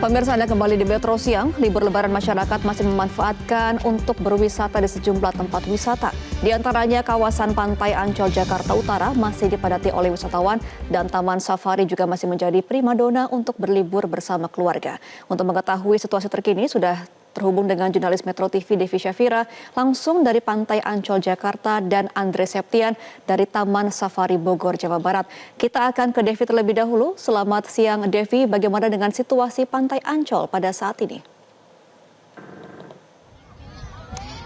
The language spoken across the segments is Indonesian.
Pemirsa, Anda kembali di Metro Siang. Libur lebaran masyarakat masih memanfaatkan untuk berwisata di sejumlah tempat wisata. Di antaranya kawasan Pantai Ancol, Jakarta Utara masih dipadati oleh wisatawan dan Taman Safari juga masih menjadi primadona untuk berlibur bersama keluarga. Untuk mengetahui situasi terkini sudah terhubung dengan jurnalis Metro TV Devi Syafira langsung dari Pantai Ancol, Jakarta dan Andre Septian dari Taman Safari Bogor, Jawa Barat. Kita akan ke Devi terlebih dahulu. Selamat siang Devi, bagaimana dengan situasi Pantai Ancol pada saat ini?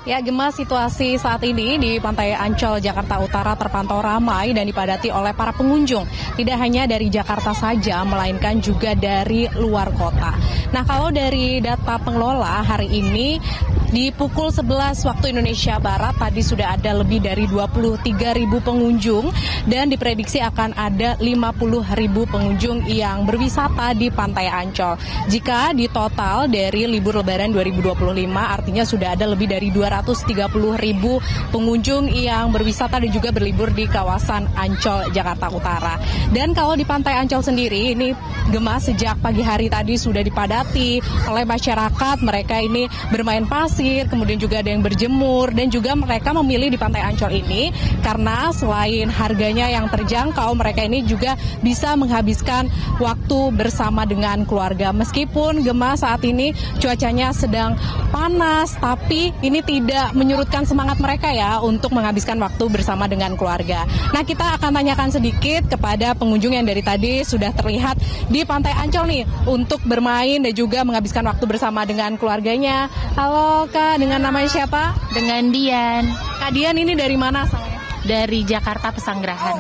Ya, Gemma, situasi saat ini di Pantai Ancol, Jakarta Utara terpantau ramai dan dipadati oleh para pengunjung. Tidak hanya dari Jakarta saja, melainkan juga dari luar kota. Nah, kalau dari data pengelola hari ini, di pukul 11 waktu Indonesia Barat tadi sudah ada lebih dari 23.000 pengunjung dan diprediksi akan ada 50.000 pengunjung yang berwisata di Pantai Ancol. Jika di total dari libur Lebaran 2025 artinya sudah ada lebih dari 230.000 pengunjung yang berwisata dan juga berlibur di kawasan Ancol, Jakarta Utara. Dan kalau di Pantai Ancol sendiri ini Gemma, sejak pagi hari tadi sudah dipadati oleh masyarakat. Mereka ini bermain pasir, kemudian juga ada yang berjemur, dan juga mereka memilih di Pantai Ancol ini karena selain harganya yang terjangkau, mereka ini juga bisa menghabiskan waktu bersama dengan keluarga. Meskipun Gemma saat ini cuacanya sedang panas, tapi ini tidak menyurutkan semangat mereka ya untuk menghabiskan waktu bersama dengan keluarga. Nah, kita akan tanyakan sedikit kepada pengunjung yang dari tadi sudah terlihat di Pantai Ancol nih untuk bermain dan juga menghabiskan waktu bersama dengan keluarganya. Halo Kak, dengan namanya siapa? Dengan Dian. Kak Dian ini dari mana asalnya? Dari Jakarta Pesanggerahan.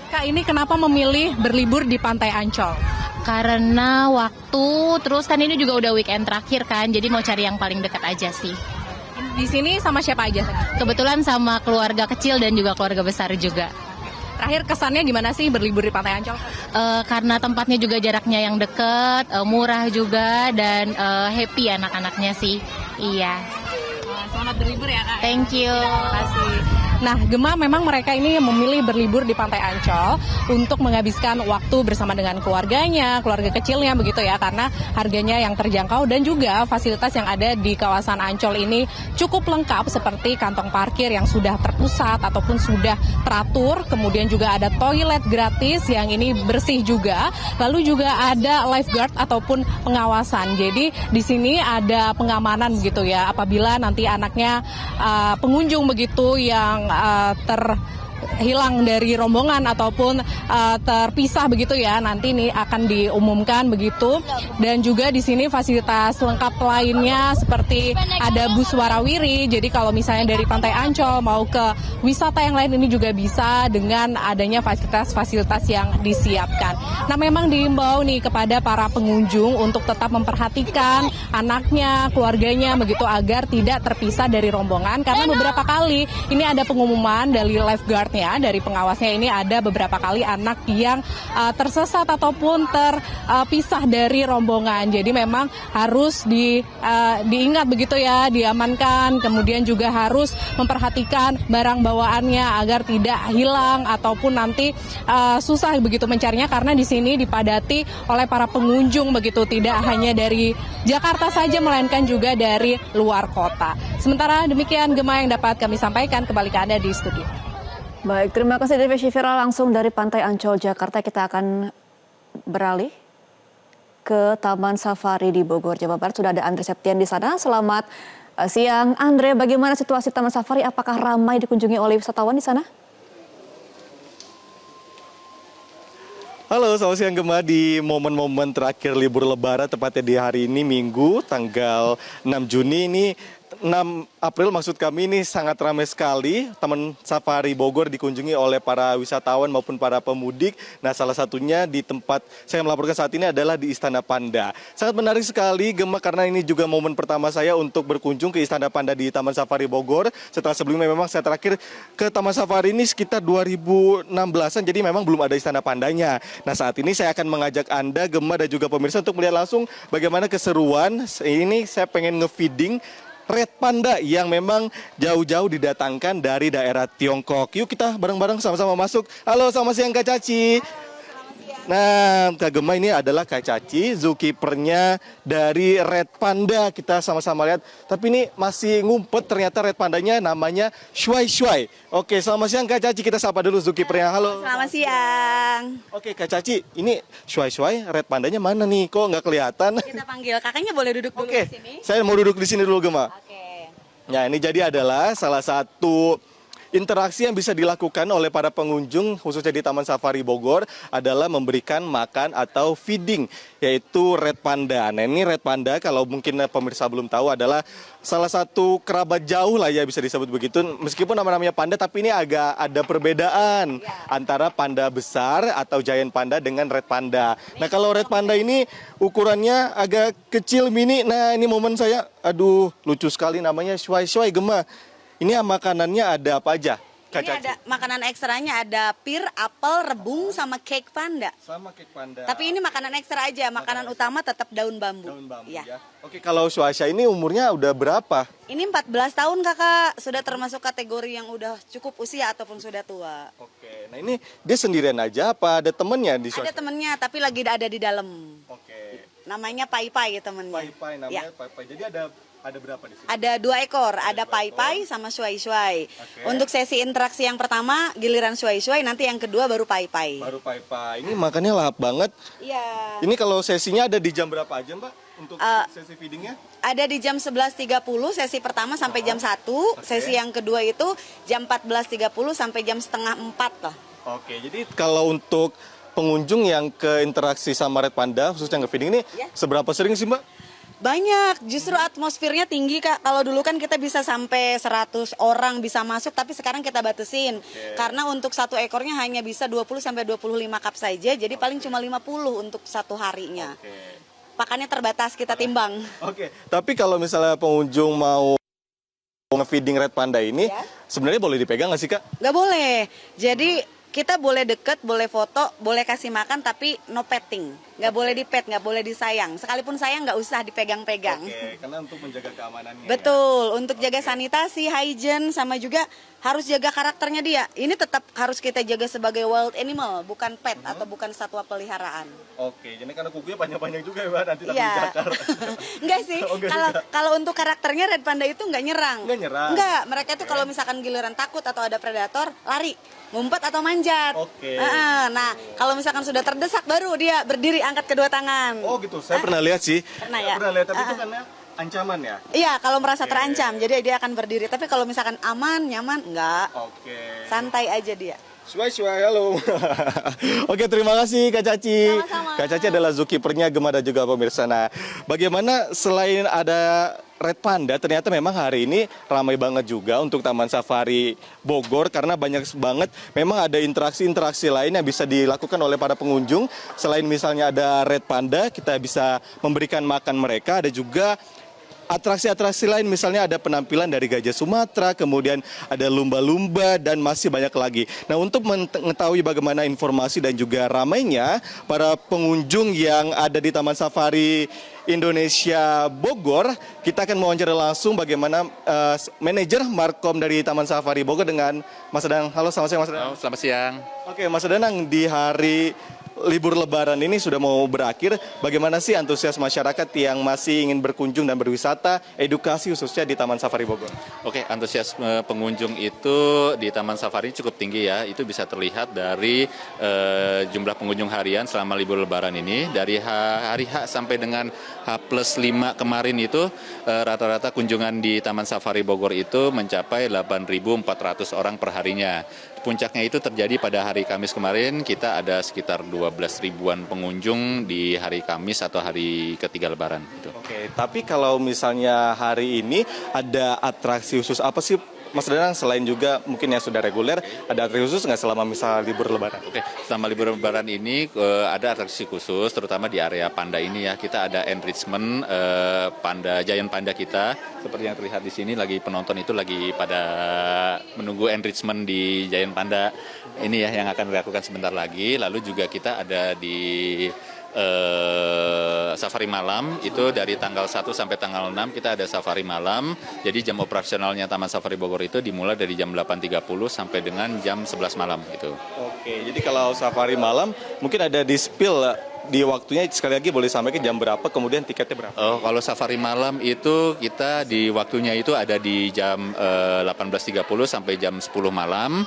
Kak, ini kenapa memilih berlibur di Pantai Ancol? Karena waktu, terus kan ini juga udah weekend terakhir kan, jadi mau cari yang paling dekat aja sih. Di sini sama siapa aja? Kebetulan sama keluarga kecil dan juga keluarga besar juga. Terakhir kesannya gimana sih berlibur di Pantai Ancol? Karena tempatnya juga jaraknya yang deket, murah juga, dan happy anak-anaknya sih. Iya. Selamat berlibur ya Kak. Thank you. Terima kasih. Nah, Gemma, memang mereka ini memilih berlibur di Pantai Ancol untuk menghabiskan waktu bersama dengan keluarganya, keluarga kecilnya begitu ya, karena harganya yang terjangkau dan juga fasilitas yang ada di kawasan Ancol ini cukup lengkap seperti kantong parkir yang sudah terpusat ataupun sudah teratur, kemudian juga ada toilet gratis yang ini bersih juga, lalu juga ada lifeguard ataupun pengawasan. Jadi di sini ada pengamanan begitu ya, apabila nanti anaknya pengunjung begitu yang terhilang dari rombongan ataupun terpisah begitu ya, nanti ini akan diumumkan begitu. Dan juga di sini fasilitas lengkap lainnya seperti ada bus warawiri, jadi kalau misalnya dari Pantai Ancol mau ke wisata yang lain ini juga bisa dengan adanya fasilitas-fasilitas yang disiapkan. Nah, memang diimbau nih kepada para pengunjung untuk tetap memperhatikan anaknya, keluarganya begitu agar tidak terpisah dari rombongan, karena beberapa kali ini ada pengumuman dari lifeguardnya, dari pengawasnya, ini ada beberapa kali anak yang tersesat ataupun terpisah dari rombongan. Jadi memang harus diingat begitu ya, diamankan, kemudian juga harus memperhatikan barang bawaannya agar tidak hilang ataupun nanti susah begitu mencarinya, karena di sini dipadati oleh para pengunjung begitu, tidak hanya dari Jakarta saja melainkan juga dari luar kota. Sementara demikian Gemma yang dapat kami sampaikan, kembali ke Anda di studio. Baik, terima kasih Devi Syafira langsung dari Pantai Ancol, Jakarta. Kita akan beralih ke Taman Safari di Bogor, Jawa Barat. Sudah ada Andre Septian di sana. Selamat siang Andre, bagaimana situasi Taman Safari? Apakah ramai dikunjungi oleh wisatawan di sana? Halo, selamat siang Gemma. Di momen-momen terakhir libur Lebaran, tepatnya di hari ini Minggu tanggal 6 Juni ini, 6 April maksud kami, ini sangat ramai sekali. Taman Safari Bogor dikunjungi oleh para wisatawan maupun para pemudik. Nah, salah satunya di tempat saya melaporkan saat ini adalah di Istana Panda. Sangat menarik sekali Gemma, karena ini juga momen pertama saya untuk berkunjung ke Istana Panda di Taman Safari Bogor. Setelah sebelumnya memang saya terakhir ke Taman Safari ini sekitar 2016-an, jadi memang belum ada Istana Pandanya. Nah, saat ini saya akan mengajak Anda, Gemma, dan juga pemirsa untuk melihat langsung bagaimana keseruan. Ini saya pengen ngefeeding Red Panda yang memang jauh-jauh didatangkan dari daerah Tiongkok. Yuk kita bareng-bareng sama-sama masuk. Halo, selamat siang Kak Caci. Nah, Kak Gema ini adalah Kak Caci, zookeepernya dari Red Panda. Kita sama-sama lihat. Tapi ini masih ngumpet, ternyata Red Pandanya namanya Shuai Shuai. Oke, selamat siang Kak Caci. Kita sapa dulu zookeepernya. Halo. Selamat siang. Oke, Kak Caci, ini Shuai Shuai, Red Pandanya mana nih? Kok nggak kelihatan? Kita panggil kakaknya, boleh duduk dulu Oke, di sini. saya mau duduk di sini dulu, Gema. Oke. Nah, ini jadi adalah salah satu interaksi yang bisa dilakukan oleh para pengunjung khususnya di Taman Safari Bogor adalah memberikan makan atau feeding, yaitu Red Panda. Nah, ini Red Panda kalau mungkin pemirsa belum tahu adalah salah satu kerabat jauh lah ya bisa disebut begitu. Meskipun nama-namanya panda tapi ini agak ada perbedaan antara panda besar atau giant panda dengan Red Panda. Nah, kalau Red Panda ini ukurannya agak kecil mini. Nah, ini momen saya, aduh lucu sekali namanya Shuai Shuai Gema. Ini makanannya ada apa aja? Kak Ini Caci? ada makanan ekstranya, ada pir, apel, rebung, sama cake panda. Sama kek panda. Tapi ini makanan ekstra aja, makanan utama tetap daun bambu. daun bambu Ya. ya. Oke, kalau Shuaisha ini umurnya udah berapa? Ini 14 tahun kakak, sudah termasuk kategori yang udah cukup usia ataupun sudah tua. Oke, nah ini dia sendirian aja apa ada temennya di Ada Shuaisha? temennya, tapi lagi ada di dalam. Oke. Namanya Pai Pai temennya. Pai-pai namanya Ya. Pai-pai. Jadi ada berapa di sini? Ada 2 ekor, ada dua Pai ekor. Pai sama Shuai Shuai. Oke. Untuk sesi interaksi yang pertama, giliran Shuai Shuai, nanti yang kedua baru Pai Pai. Baru pai-pai. Ini makannya lahap banget. Iya. Ini kalau sesinya ada di jam berapa aja, Mbak? Untuk sesi feedingnya? Ada di jam 11.30 sesi pertama sampai jam 1. Sesi yang kedua itu jam 14.30 sampai jam setengah 4 lah. Oke, jadi kalau untuk pengunjung yang ke interaksi sama Red Panda, khususnya ke feeding ini, Ya. seberapa sering sih, Mbak? Banyak, justru atmosfernya tinggi Kak. Kalau dulu kan kita bisa sampai 100 orang bisa masuk, tapi sekarang kita batasin. Karena untuk satu ekornya hanya bisa 20 sampai 25 cup saja, jadi paling cuma 50 untuk satu harinya. Oke. Pakannya terbatas, kita timbang. Oke, tapi kalau misalnya pengunjung mau nge-feeding Red Panda ini, Ya. sebenarnya boleh dipegang nggak sih, Kak? Nggak boleh. Jadi kita boleh deket, boleh foto, boleh kasih makan, tapi no petting. Nggak boleh dipet, nggak boleh disayang. Sekalipun sayang nggak usah dipegang-pegang. Oke, karena untuk menjaga keamanannya. Betul, untuk jaga sanitasi, hygiene, sama juga harus jaga karakternya dia. Ini tetap harus kita jaga sebagai wild animal, bukan pet atau bukan satwa peliharaan. Oke, jadi karena kukunya panjang-panjang juga ya, Mbak, nanti takut Iya. dicakar. Enggak sih, Oh, enggak kalau juga. kalau untuk karakternya Red Panda itu nggak nyerang. Nggak nyerang? Nggak, mereka itu kalau misalkan giliran takut atau ada predator, lari, ngumpet atau manjat. Oke. Nah, kalau misalkan sudah terdesak baru dia berdiri angkat kedua tangan. Oh gitu, saya pernah lihat sih. Pernah Saya ya? Pernah lihat, tapi itu karena ancaman ya? Iya, kalau merasa terancam, jadi dia akan berdiri. Tapi kalau misalkan aman, nyaman, enggak. Oke. Santai aja dia. Suai, halo. Oke, terima kasih Kak Caci. Sama-sama. Kak Caci adalah zookeepernya Gema dan juga pemirsa. Nah, bagaimana selain ada Red Panda, ternyata memang hari ini ramai banget juga untuk Taman Safari Bogor karena banyak banget memang ada interaksi-interaksi lain yang bisa dilakukan oleh para pengunjung. Selain misalnya ada Red Panda, kita bisa memberikan makan mereka, ada juga atraksi-atraksi lain, misalnya ada penampilan dari gajah Sumatera, kemudian ada lumba-lumba, dan masih banyak lagi. Nah, untuk mengetahui bagaimana informasi dan juga ramainya para pengunjung yang ada di Taman Safari Indonesia Bogor, kita akan mewawancara langsung bagaimana manajer Markom dari Taman Safari Bogor dengan Mas Danang. Halo, selamat siang Mas Danang. Selamat siang. Oke, Mas Danang, di hari libur lebaran ini sudah mau berakhir, bagaimana sih antusias masyarakat yang masih ingin berkunjung dan berwisata, edukasi khususnya di Taman Safari Bogor? Oke, antusiasme pengunjung itu di Taman Safari cukup tinggi ya. Itu bisa terlihat dari jumlah pengunjung harian selama libur lebaran ini. Dari hari H sampai dengan H+5 kemarin itu rata-rata kunjungan di Taman Safari Bogor itu mencapai 8.400 orang per harinya. Puncaknya itu terjadi pada hari Kamis kemarin, kita ada sekitar 12 ribuan pengunjung di hari Kamis atau hari ketiga lebaran. Oke, tapi kalau misalnya hari ini ada atraksi khusus apa sih Mas Danang, selain juga mungkin yang sudah reguler, ada atraksi khusus nggak selama misal libur lebaran? Oke, selama libur lebaran ini ada atraksi khusus, terutama di area panda ini ya. Kita ada enrichment giant panda kita. Seperti yang terlihat di sini, lagi penonton itu lagi pada menunggu enrichment di giant panda ini ya, yang akan dilakukan sebentar lagi. Lalu juga kita ada di safari malam, itu dari tanggal 1 sampai tanggal 6 kita ada safari malam. Jadi jam operasionalnya Taman Safari Bogor itu dimulai dari jam 8.30 sampai dengan jam 11 malam gitu. Oke, jadi kalau safari malam mungkin ada di spill di waktunya, sekali lagi boleh sampaikan jam berapa, kemudian tiketnya berapa? Oh, kalau safari malam itu kita di waktunya itu ada di jam 18.30 sampai jam 10 malam.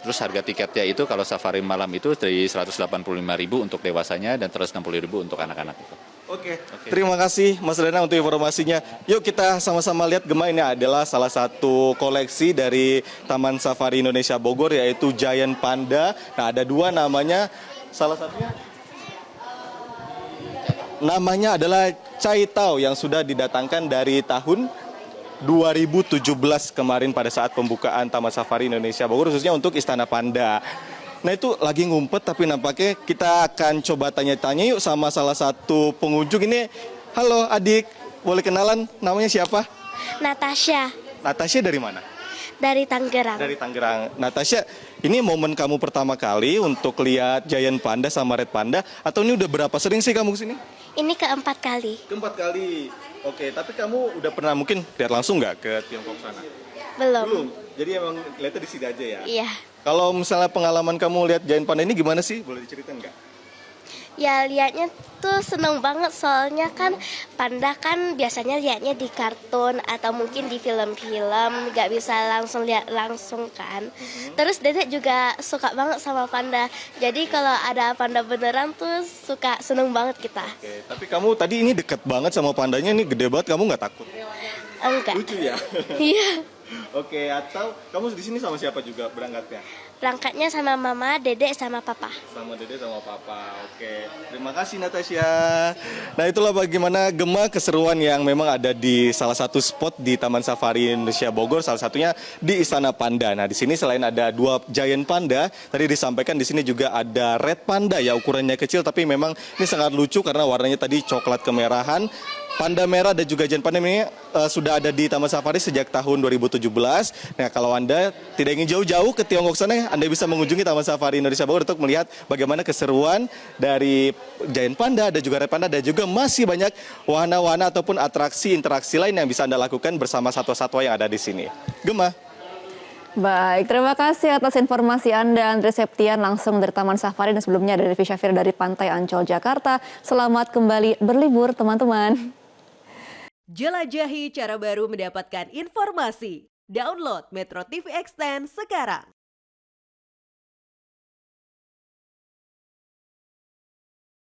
Terus harga tiketnya itu kalau safari malam itu dari 185.000 untuk dewasanya dan 160.000 untuk anak-anak itu. Oke, terima kasih Mas Rena untuk informasinya. Yuk kita sama-sama lihat, Gema, ini adalah salah satu koleksi dari Taman Safari Indonesia Bogor, yaitu Giant Panda. Nah, ada dua namanya, salah satunya namanya adalah Cai Tao yang sudah didatangkan dari tahun 2017 kemarin pada saat pembukaan Taman Safari Indonesia Bogor, khususnya untuk Istana Panda. Nah, itu lagi ngumpet, tapi nampaknya kita akan coba tanya-tanya yuk sama salah satu pengunjung ini. Halo adik, boleh kenalan, namanya siapa? Natasha Natasha dari mana? dari Tangerang. Dari Tangerang. Natasha, ini momen kamu pertama kali untuk lihat Giant Panda sama Red Panda, atau ini udah berapa sering sih kamu kesini? Ini keempat kali. Keempat kali. Oke, tapi kamu udah pernah mungkin lihat langsung nggak ke Tiongkok sana? Belum. Jadi emang lihatnya di sini aja ya? Iya. Kalau misalnya pengalaman kamu lihat Giant Panda ini gimana sih? Boleh diceritain nggak? Ya liatnya tuh seneng banget soalnya kan panda kan biasanya liatnya di kartun atau mungkin di film-film, nggak bisa langsung lihat langsung kan. Terus Dedek juga suka banget sama panda. Jadi kalau ada panda beneran tuh seneng banget kita. Oke, tapi kamu tadi ini deket banget sama pandanya, ini gede banget, kamu nggak takut? Enggak. Lucu ya? Iya. Oke, atau kamu di sini sama siapa juga berangkatnya? Berangkatnya sama mama, Dedek sama papa. Sama Dede sama Papa. Oke, terima kasih Natasha. Nah, itulah bagaimana Gema keseruan yang memang ada di salah satu spot di Taman Safari Indonesia Bogor, salah satunya di Istana Panda. Nah, di sini selain ada dua Giant Panda, tadi disampaikan di sini juga ada Red Panda ya, ukurannya kecil tapi memang ini sangat lucu karena warnanya tadi coklat kemerahan. Panda merah dan juga Giant Panda ini sudah ada di Taman Safari sejak tahun 2017. Nah, kalau Anda tidak ingin jauh-jauh ke Tiongkok sana, Anda bisa mengunjungi Taman Safari Indonesia Bogor untuk melihat bagaimana keseruan dari Giant Panda dan juga Red Panda, dan juga masih banyak wahana-wahana ataupun atraksi interaksi lain yang bisa Anda lakukan bersama satwa-satwa yang ada di sini. Gema. Baik, terima kasih atas informasi Anda, Andre Septian, langsung dari Taman Safari, dan sebelumnya dari Devi Syafir dari Pantai Ancol, Jakarta. Selamat kembali berlibur, teman-teman. Jelajahi cara baru mendapatkan informasi. Download Metro TV Extend sekarang.